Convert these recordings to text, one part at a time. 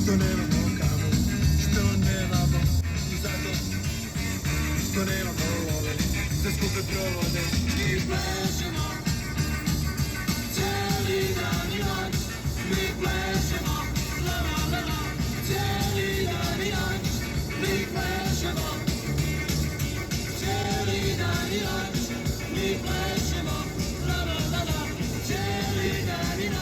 što nemamo kavu, što nemamo i zato što nemamo love za skupe provode i plešemo cijeli dan i noć, mi plešemo la la la la, cijeli dan i noć, mi plešemo cijeli dan i noć, mi plešemo la la la la, cijeli dan i noć.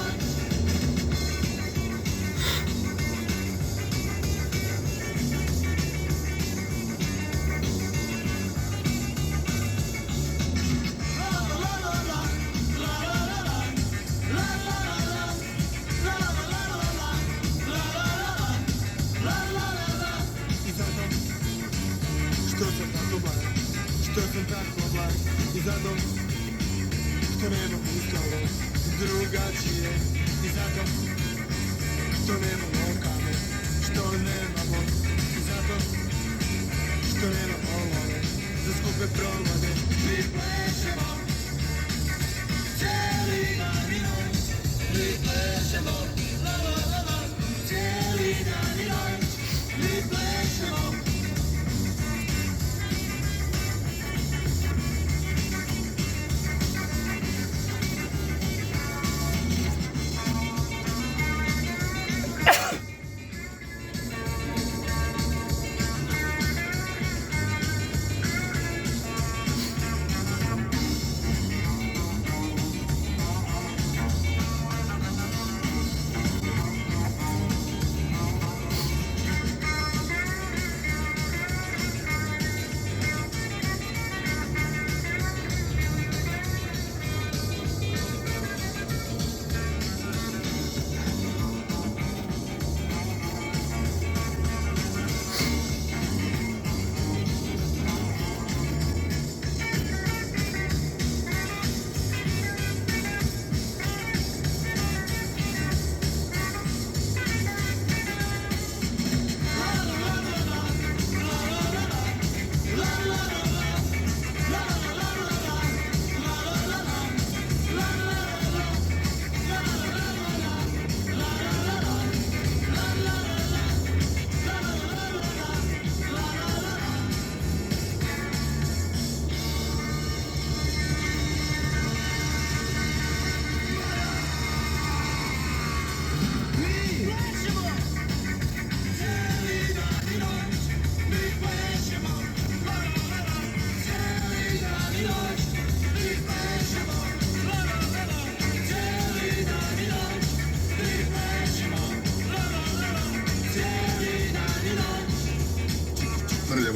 Što sam tako mlad i zato što nemam uskalo drugačije i zato što nemamo kamer, što nemamo i zato što nemamo love za skupe provode. Mi plešemo cijeli dan i noć, mi plešemo la la la la, cijeli dan i noć, mi plešemo.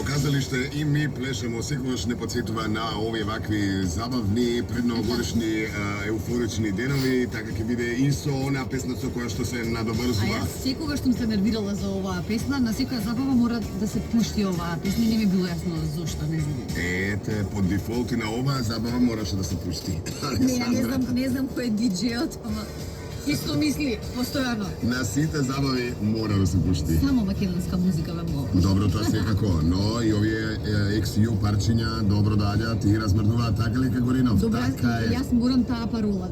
Kazalište i mi plešemo sigurno ne podsjetува na ovi ovakvi zabavni, prednovogodišnji, euforični denovi, така ќе биде исто она песната која што се надобрзува. А јас секогаш што се нервирала за оваа песна, на секоја забава мора да се пушти оваа песна, не ми било јасно зошто, не знам. Ете, по дефолт и на оваа забава мораше да се пушти. Не знам кој е диџејот, ама исто мисли, постојано. На сите забави мора да се пушти. Само македонска музика ве мога. Добро, тоа секако, но и овие XU парчиња добро доаѓаат и размрдуваат, така ли Горинов? Добра, така е. јас морам таа парола